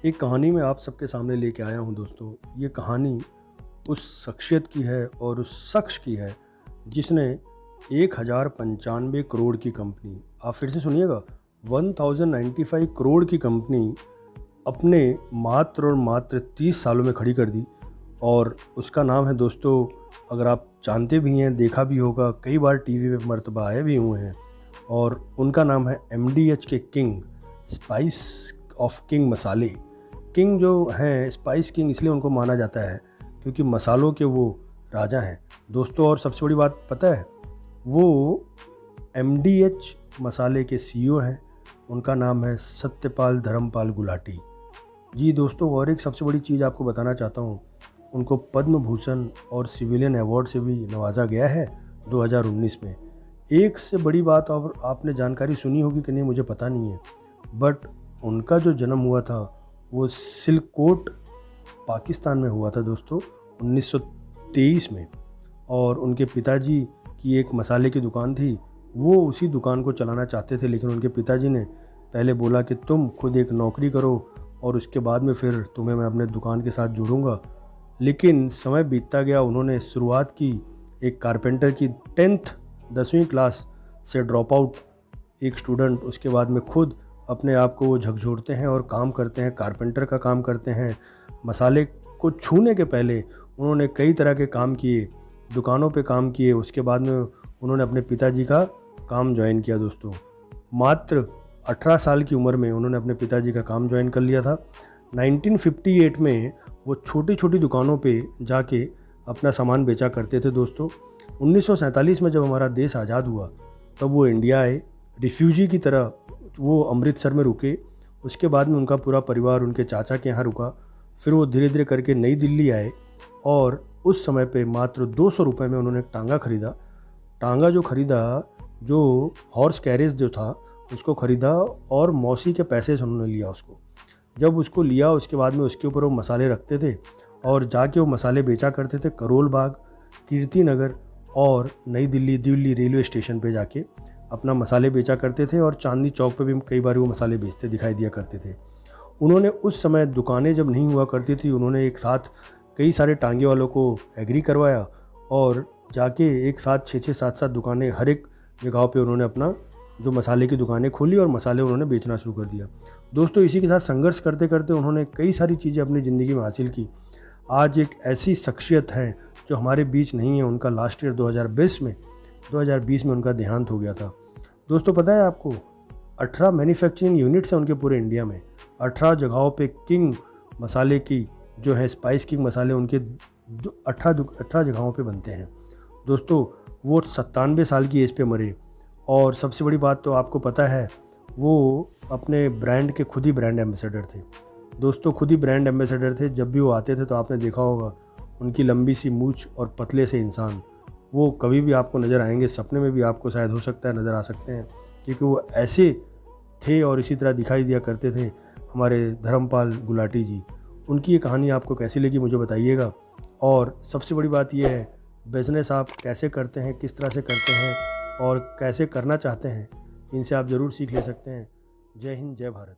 एक कहानी मैं आप सबके सामने लेके आया हूँ दोस्तों। ये कहानी उस शख्सियत की है और उस शख्स की है जिसने 1095 करोड़ की कंपनी, आप फिर से सुनिएगा, 1095 करोड़ की कंपनी अपने मात्र और मात्र 30 सालों में खड़ी कर दी। और उसका नाम है दोस्तों, अगर आप जानते भी हैं, देखा भी होगा, कई बार टीवी पे मर्तबा आए भी हुए हैं, और उनका नाम है MDH के किंग, स्पाइस ऑफ किंग मसाले। किंग जो हैं, स्पाइस किंग इसलिए उनको माना जाता है क्योंकि मसालों के वो राजा हैं दोस्तों। और सबसे बड़ी बात पता है, वो MDH मसाले के CEO हैं। उनका नाम है सत्यपाल धर्मपाल गुलाटी जी दोस्तों। और एक सबसे बड़ी चीज़ आपको बताना चाहता हूँ, उनको पद्म भूषण और सिविलियन अवार्ड से भी नवाजा गया है 2019 में। एक से बड़ी बात, और आपने जानकारी सुनी होगी कि नहीं मुझे पता नहीं है, बट उनका जो जन्म हुआ था वो सिलकोट पाकिस्तान में हुआ था दोस्तों 1923 में। और उनके पिताजी की एक मसाले की दुकान थी, वो उसी दुकान को चलाना चाहते थे, लेकिन उनके पिताजी ने पहले बोला कि तुम खुद एक नौकरी करो और उसके बाद में फिर तुम्हें मैं अपने दुकान के साथ जोड़ूंगा। लेकिन समय बीतता गया, उन्होंने शुरुआत की एक कारपेंटर की 10वीं क्लास से ड्रॉप आउट एक स्टूडेंट, उसके बाद में खुद अपने आप को वो झकझोरते हैं और काम करते हैं, कारपेंटर का काम करते हैं। मसाले को छूने के पहले उन्होंने कई तरह के काम किए, दुकानों पे काम किए। उसके बाद में उन्होंने अपने पिताजी का काम ज्वाइन किया दोस्तों। मात्र 18 साल की उम्र में उन्होंने अपने पिताजी का काम ज्वाइन कर लिया था। 1958 में वो छोटी छोटी दुकानों पे जाके अपना सामान बेचा करते थे दोस्तों। 1947 में जब हमारा देश आज़ाद हुआ तब वो इंडिया आए, रिफ्यूजी की तरह वो अमृतसर में रुके। उसके बाद में उनका पूरा परिवार उनके चाचा के यहाँ रुका। फिर वो धीरे धीरे करके नई दिल्ली आए और उस समय पे मात्र 200 रुपये में उन्होंने टांगा ख़रीदा। टांगा जो ख़रीदा, जो हॉर्स कैरेज जो था उसको ख़रीदा, और मौसी के पैसे से उन्होंने लिया उसको। जब उसको लिया उसके बाद में उसके ऊपर वो मसाले रखते थे और जाके वो मसाले बेचा करते थे करोल बाग, कीर्ति नगर और नई दिल्ली रेलवे स्टेशन पे जाके अपना मसाले बेचा करते थे। और चांदनी चौक पे भी कई बार वो मसाले बेचते दिखाई दिया करते थे। उन्होंने उस समय दुकानें जब नहीं हुआ करती थी, उन्होंने एक साथ कई सारे टांगे वालों को एग्री करवाया और जाके एक साथ 6-6, 7-7 दुकानें हर एक जगहों पे उन्होंने अपना जो मसाले की दुकानें खोली और मसाले उन्होंने बेचना शुरू कर दिया दोस्तों। इसी के साथ संघर्ष करते करते उन्होंने कई सारी चीज़ें अपनी ज़िंदगी में हासिल की। आज एक ऐसी शख्सियत हैं जो हमारे बीच नहीं है। उनका लास्ट ईयर 2020 में उनका देहांत हो गया था दोस्तों। पता है आपको, 18 मैन्युफैक्चरिंग यूनिट्स हैं उनके पूरे इंडिया में। 18 जगहों पे किंग मसाले की जो है स्पाइस किंग मसाले उनके 18 जगहों पे बनते हैं दोस्तों। वो 97 साल की एज पे मरे। और सबसे बड़ी बात तो आपको पता है, वो अपने ब्रांड के खुद ही ब्रांड एम्बेसडर थे दोस्तों, खुद ही ब्रांड एम्बेसडर थे। जब भी वो आते थे तो आपने देखा होगा उनकी लंबी सी मूंछ और पतले से इंसान, वो कभी भी आपको नज़र आएंगे, सपने में भी आपको शायद हो सकता है नज़र आ सकते हैं, क्योंकि वो ऐसे थे और इसी तरह दिखाई दिया करते थे हमारे धर्मपाल गुलाटी जी। उनकी ये कहानी आपको कैसी लगी मुझे बताइएगा। और सबसे बड़ी बात यह है, बिज़नेस आप कैसे करते हैं, किस तरह से करते हैं और कैसे करना चाहते हैं, इनसे आप ज़रूर सीख ले सकते हैं। जय हिंद, जय भारत।